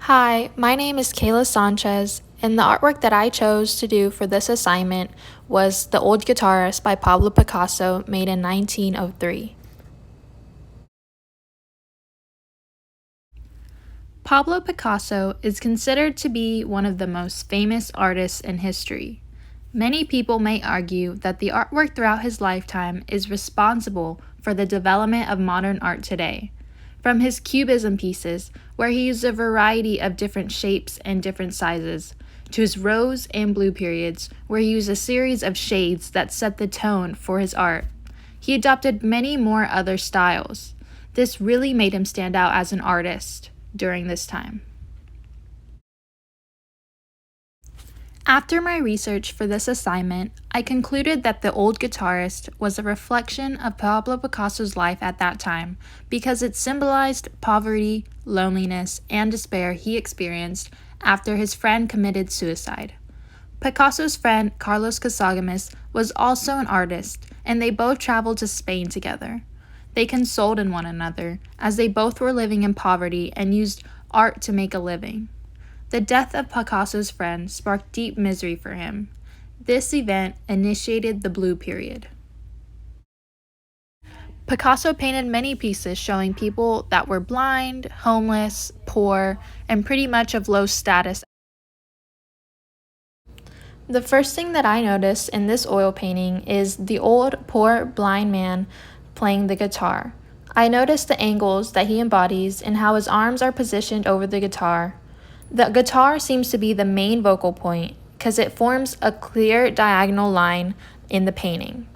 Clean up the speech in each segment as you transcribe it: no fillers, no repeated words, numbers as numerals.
Hi, my name is Kayla Sanchez, and the artwork that I chose to do for this assignment was The Old Guitarist by Pablo Picasso, made in 1903. Pablo Picasso is considered to be one of the most famous artists in history. Many people may argue that the artwork throughout his lifetime is responsible for the development of modern art today. From his cubism pieces, where he used a variety of different shapes and different sizes, to his rose and blue periods, where he used a series of shades that set the tone for his art. He adopted many more other styles. This really made him stand out as an artist during this time. After my research for this assignment, I concluded that The Old Guitarist was a reflection of Pablo Picasso's life at that time because it symbolized poverty, loneliness, and despair he experienced after his friend committed suicide. Picasso's friend Carlos Casagamis was also an artist, and they both traveled to Spain together. They consoled in one another as they both were living in poverty and used art to make a living. The death of Picasso's friend sparked deep misery for him. This event initiated the Blue Period. Picasso painted many pieces showing people that were blind, homeless, poor, and pretty much of low status. The first thing that I noticed in this oil painting is the old, poor, blind man playing the guitar. I noticed the angles that he embodies and how his arms are positioned over the guitar. The guitar seems to be the main vocal point because it forms a clear diagonal line in the painting.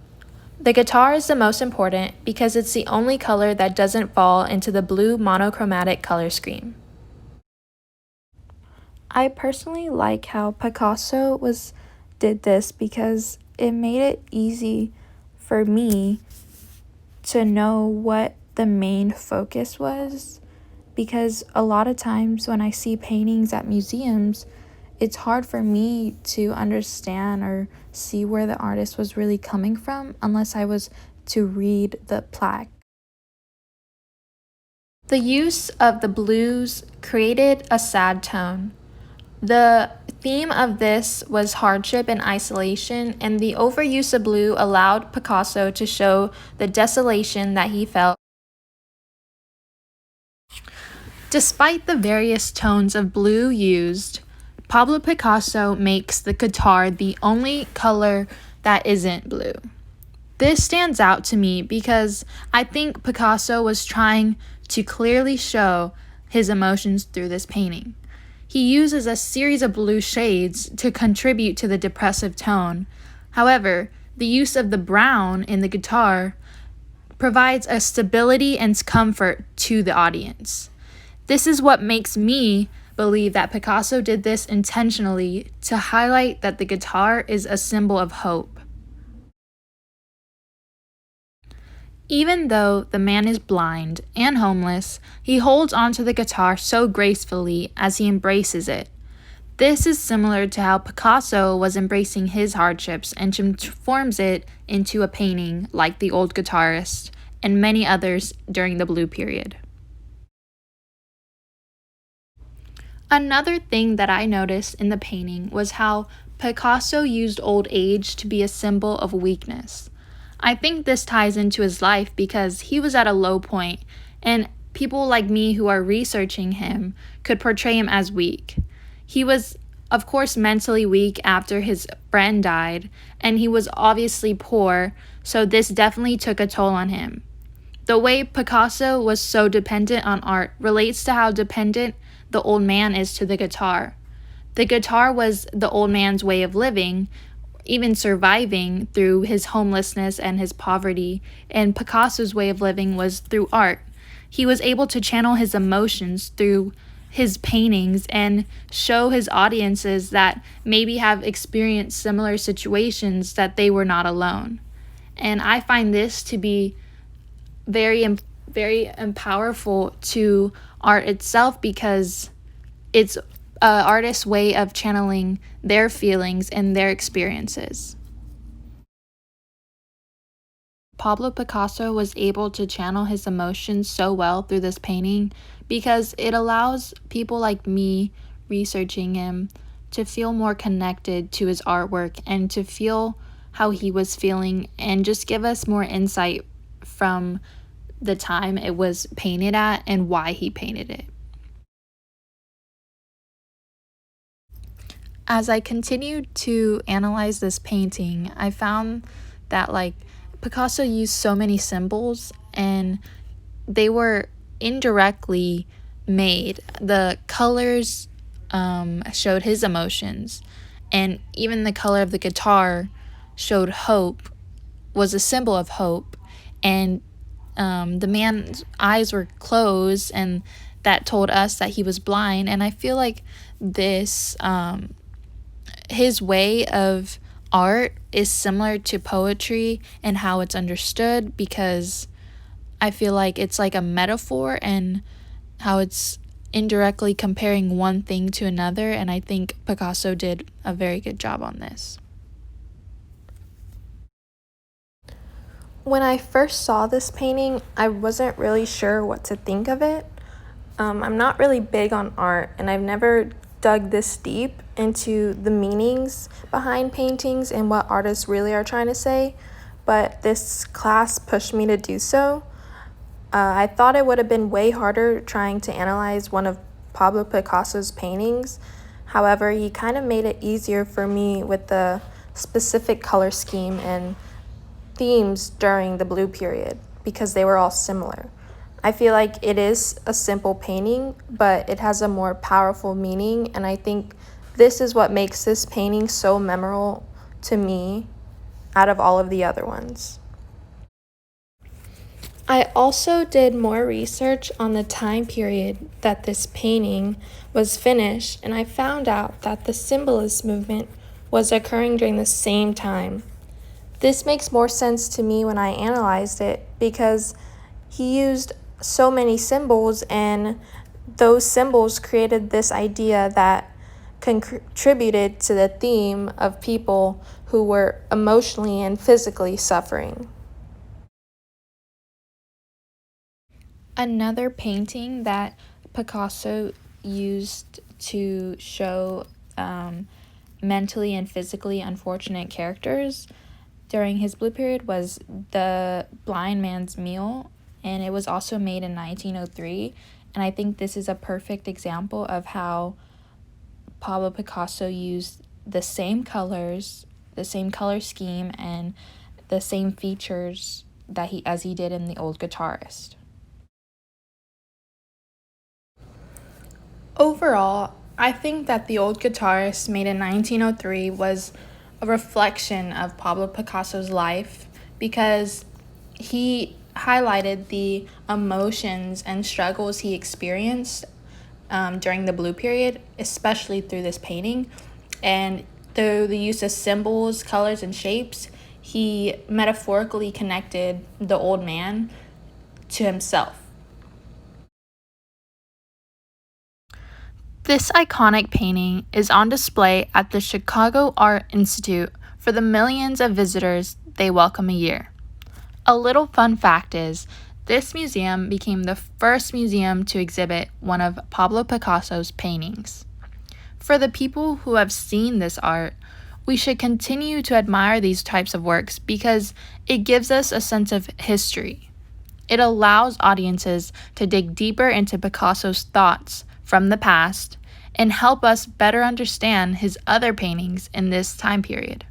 The guitar is the most important because it's the only color that doesn't fall into the blue monochromatic color scheme. I personally like how Picasso did this because it made it easy for me to know what the main focus was, because a lot of times when I see paintings at museums, it's hard for me to understand or see where the artist was really coming from unless I was to read the plaque. The use of the blues created a sad tone. The theme of this was hardship and isolation, and the overuse of blue allowed Picasso to show the desolation that he felt. Despite the various tones of blue used, Pablo Picasso makes the guitar the only color that isn't blue. This stands out to me because I think Picasso was trying to clearly show his emotions through this painting. He uses a series of blue shades to contribute to the depressive tone. However, the use of the brown in the guitar provides a stability and comfort to the audience. This is what makes me believe that Picasso did this intentionally to highlight that the guitar is a symbol of hope. Even though the man is blind and homeless, he holds onto the guitar so gracefully as he embraces it. This is similar to how Picasso was embracing his hardships and transforms it into a painting like The Old Guitarist and many others during the Blue Period. Another thing that I noticed in the painting was how Picasso used old age to be a symbol of weakness. I think this ties into his life because he was at a low point, and people like me who are researching him could portray him as weak. He was, of course, mentally weak after his friend died, and he was obviously poor, so this definitely took a toll on him. The way Picasso was so dependent on art relates to how dependent the old man is to the guitar. The guitar was the old man's way of living, even surviving through his homelessness and his poverty, and Picasso's way of living was through art. He was able to channel his emotions through his paintings and show his audiences that maybe have experienced similar situations that they were not alone. And I find this to be very powerful to art itself because it's an artist's way of channeling their feelings and their experiences. Pablo Picasso was able to channel his emotions so well through this painting because it allows people like me researching him to feel more connected to his artwork and to feel how he was feeling and just give us more insight from the time it was painted at and why he painted it. As I continued to analyze this painting, I found that Picasso used so many symbols and they were indirectly made. The colors showed his emotions, and even the color of the guitar showed hope, was a symbol of hope, and the man's eyes were closed, and that told us that he was blind. And I feel like this, his way of art is similar to poetry and how it's understood, because I feel like it's like a metaphor and how it's indirectly comparing one thing to another, and I think Picasso did a very good job on this. When I first saw this painting, I wasn't really sure what to think of it. I'm not really big on art, and I've never dug this deep into the meanings behind paintings and what artists really are trying to say, but this class pushed me to do so. I thought it would have been way harder trying to analyze one of Pablo Picasso's paintings. However, he kind of made it easier for me with the specific color scheme and themes during the blue period because they were all similar. I feel like it is a simple painting, but it has a more powerful meaning, and I think this is what makes this painting so memorable to me out of all of the other ones. I also did more research on the time period that this painting was finished, and I found out that the Symbolist movement was occurring during the same time. This makes more sense to me when I analyzed it because he used so many symbols, and those symbols created this idea that contributed to the theme of people who were emotionally and physically suffering. Another painting that Picasso used to show mentally and physically unfortunate characters during his blue period was The Blind Man's Meal, and it was also made in 1903. And I think this is a perfect example of how Pablo Picasso used the same colors, the same color scheme, and the same features that he did in The Old Guitarist. Overall, I think that The Old Guitarist, made in 1903, was a reflection of Pablo Picasso's life because he highlighted the emotions and struggles he experienced during the blue period, especially through this painting. And through the use of symbols, colors, and shapes, he metaphorically connected the old man to himself. This iconic painting is on display at the Chicago Art Institute for the millions of visitors they welcome a year. A little fun fact is, this museum became the first museum to exhibit one of Pablo Picasso's paintings. For the people who have seen this art, we should continue to admire these types of works because it gives us a sense of history. It allows audiences to dig deeper into Picasso's thoughts from the past and help us better understand his other paintings in this time period.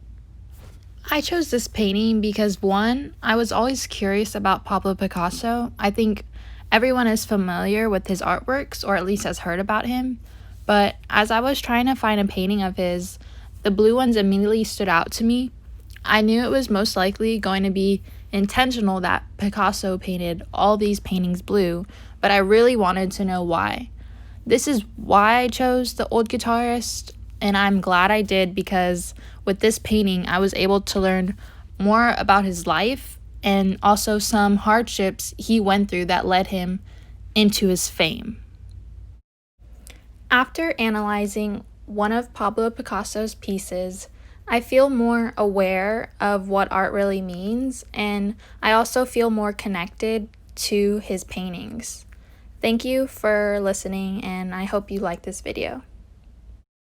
I chose this painting because, one, I was always curious about Pablo Picasso. I think everyone is familiar with his artworks, or at least has heard about him, but as I was trying to find a painting of his, the blue ones immediately stood out to me. I knew it was most likely going to be intentional that Picasso painted all these paintings blue, but I really wanted to know why. This is why I chose The Old Guitarist, and I'm glad I did because with this painting, I was able to learn more about his life and also some hardships he went through that led him into his fame. After analyzing one of Pablo Picasso's pieces, I feel more aware of what art really means, and I also feel more connected to his paintings. Thank you for listening, and I hope you like this video.